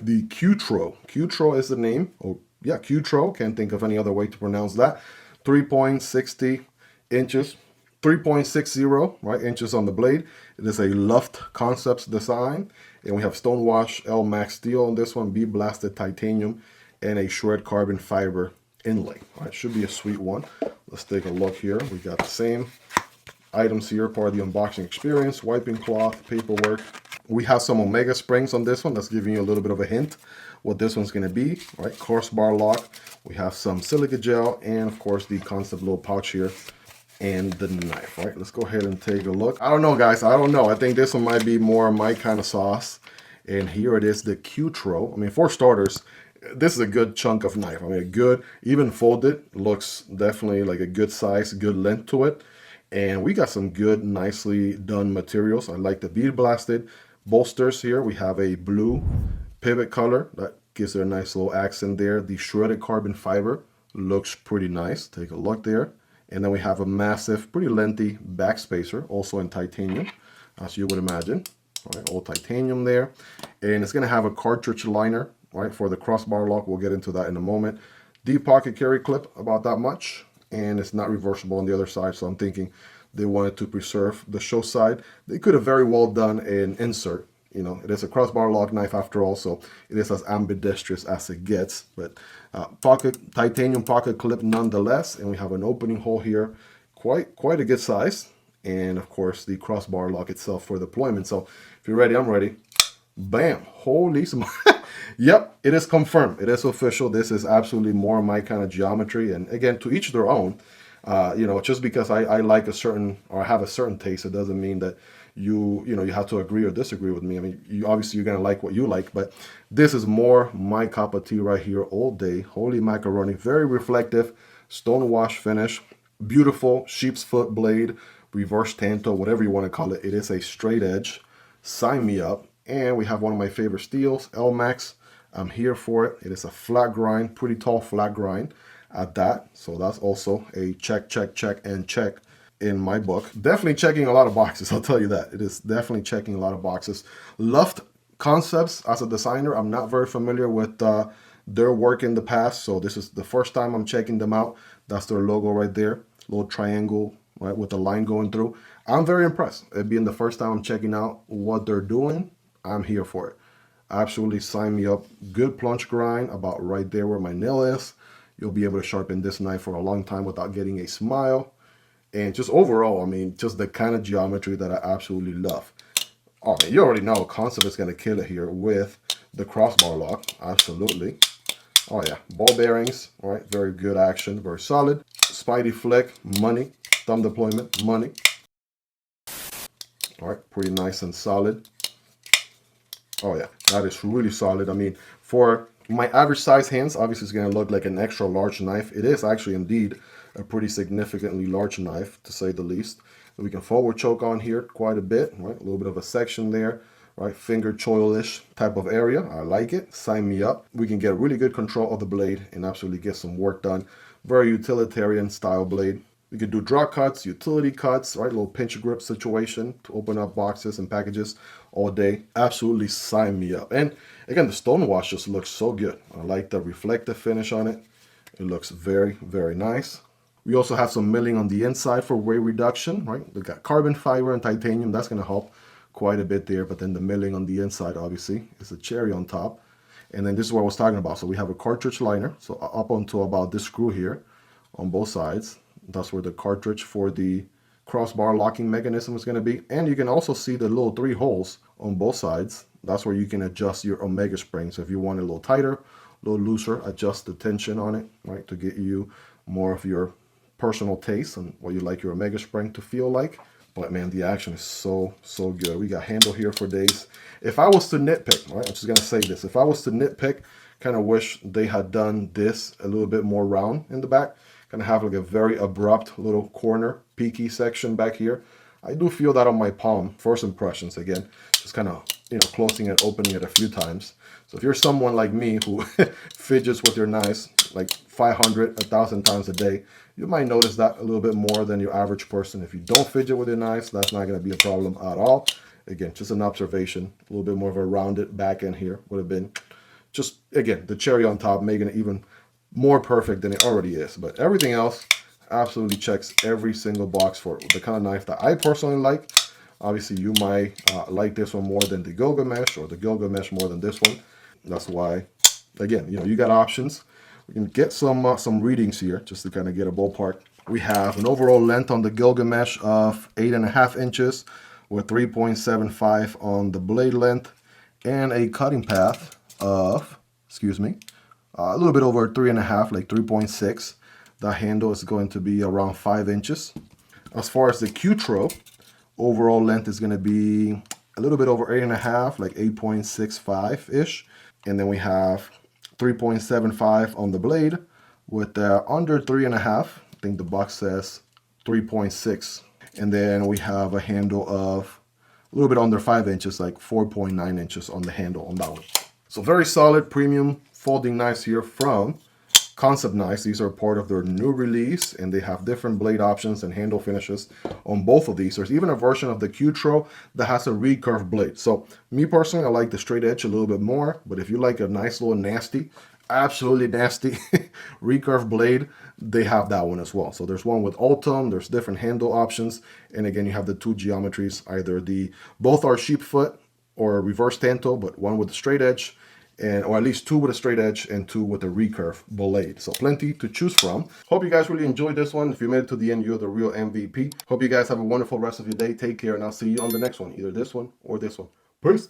the QTRO. QTRO is the name. Oh, yeah, QTRO. Can't think of any other way to pronounce that. 3.60 inches. 3.60, right, inches on the blade. It is a Luft Kansept design. And we have Stonewash L-Max steel on this one, B-blasted titanium, and a shred carbon fiber inlay. All right, should be a sweet one. Let's take a look here. We got the same items here, part of the unboxing experience, wiping cloth, paperwork. We have some Omega springs on this one. That's giving you a little bit of a hint what this one's going to be. All right, crossbar lock. We have some silica gel, and of course the Kansept little pouch here, and the knife. Right, let's go ahead and take a look. I don't know, guys. I don't know. I think this one might be more my kind of sauce. And here it is, the QTRO. I mean, for starters, this is a good chunk of knife. I mean, a good, even folded, looks definitely like a good size, good length to it. And we got some good, nicely done materials. I like the bead blasted bolsters here. We have a blue pivot color that gives it a nice little accent there. The shredded carbon fiber looks pretty nice. Take a look there. And then we have a massive, pretty lengthy back spacer, also in titanium, as you would imagine. All right, all titanium there. And it's going to have a cartridge liner, right, for the crossbar lock. We'll get into that in a moment. Deep pocket carry clip, about that much. And it's not reversible on the other side, so I'm thinking they wanted to preserve the show side. They could have very well done an insert. You know, it is a crossbar lock knife after all, so it is as ambidextrous as it gets. But titanium pocket clip nonetheless, and we have an opening hole here, quite a good size. And of course, the crossbar lock itself for deployment. So if you're ready, I'm ready. Bam! Holy smoke! Yep, it is confirmed. It is official. This is absolutely more my kind of geometry. And again, to each their own. You know, just because I like a certain, or have a certain taste, it doesn't mean that you have to agree or disagree with me. I mean, obviously you're gonna like what you like, but this is more my cup of tea right here all day. Holy macaroni! Very reflective, stone wash finish, beautiful sheep's foot blade, reverse tanto, whatever you want to call it. It is a straight edge. Sign me up. And we have one of my favorite steels, L-Max. I'm here for it. It is a flat grind, pretty tall flat grind at that. So that's also a check, check, check, and check in my book. Definitely checking a lot of boxes, I'll tell you that. It is definitely checking a lot of boxes. Luft Kansept as a designer. I'm not very familiar with their work in the past, so this is the first time I'm checking them out. That's their logo right there, little triangle, right, with the line going through. I'm very impressed. It being the first time I'm checking out what they're doing, I'm here for it. Absolutely sign me up. Good plunge grind, about right there where my nail is. You'll be able to sharpen this knife for a long time without getting a smile. And just overall, I mean, just the kind of geometry that I absolutely love. Oh, man, you already know Kansept is going to kill it here with the crossbar lock. Absolutely. Oh, yeah. Ball bearings. All right. Very good action. Very solid. Spidey flick. Money. Thumb deployment. Money. All right. Pretty nice and solid. Oh, yeah. That is really solid. I mean, for my average size hands, obviously it's going to look like an extra large knife. It is actually indeed a pretty significantly large knife, to say the least. We can forward choke on here quite a bit, right? A little bit of a section there, right? Finger choil-ish type of area. I like it. Sign me up. We can get really good control of the blade and absolutely get some work done. Very utilitarian style blade. We could do draw cuts, utility cuts, right? A little pinch grip situation to open up boxes and packages all day. Absolutely sign me up. And again, the stone wash just looks so good. I like the reflective finish on it. It looks very, very nice. We also have some milling on the inside for weight reduction, right? We got carbon fiber and titanium. That's going to help quite a bit there. But then the milling on the inside, obviously, is a cherry on top. And then this is what I was talking about. So we have a cartridge liner. So up onto about this screw here on both sides. That's where the cartridge for the crossbar locking mechanism is going to be. And you can also see the little 3 holes on both sides. That's where you can adjust your Omega spring. So if you want it a little tighter, a little looser, adjust the tension on it, right, to get you more of your personal taste and what you like your Omega spring to feel like. But man, the action is so good. We got handle here for days. If I was to nitpick, right, I'm just going to say this. If I was to nitpick, kind of wish they had done this a little bit more round in the back. Kind of have like a very abrupt little corner, peaky section back here. I do feel that on my palm, first impressions again, just kind of, closing it, opening it a few times. So if you're someone like me who fidgets with your knives like 500, 1,000 times a day, you might notice that a little bit more than your average person. If you don't fidget with your knives, that's not going to be a problem at all. Again, just an observation. A little bit more of a rounded back end here would have been just, again, the cherry on top, making it even more perfect than it already is. But everything else absolutely checks every single box for the kind of knife that I personally like. Obviously, you might like this one more than the Gilgamesh, or the Gilgamesh more than this one. That's why, again, you know, you got options. We can get some readings here just to kind of get a ballpark. We have an overall length on the Gilgamesh of 8.5 inches with 3.75 on the blade length, and a cutting path of, a little bit over 3.5, like 3.6. The handle is going to be around 5 inches. As far as the QTRO, overall length is going to be a little bit over 8.5, like 8.65-ish. And then we have 3.75 on the blade with under 3.5. I think the box says 3.6. And then we have a handle of a little bit under 5 inches, like 4.9 inches on the handle on that one. So very solid premium folding knives here from Kansept Knives. These are part of their new release, and they have different blade options and handle finishes on both of these. There's even a version of the QTRO that has a recurve blade. So me personally, I like the straight edge a little bit more, but if you like a nice little nasty, absolutely nasty recurve blade, they have that one as well. So there's one with Ultim, there's different handle options, and again, you have the two geometries. Either both are sheep foot or reverse tanto, but one with the straight edge, or at least two with a straight edge and two with a recurve blade. So plenty to choose from. Hope you guys really enjoyed this one. If you made it to the end, you're the real MVP. Hope you guys have a wonderful rest of your day. Take care, and I'll see you on the next one, either this one or this one. Peace.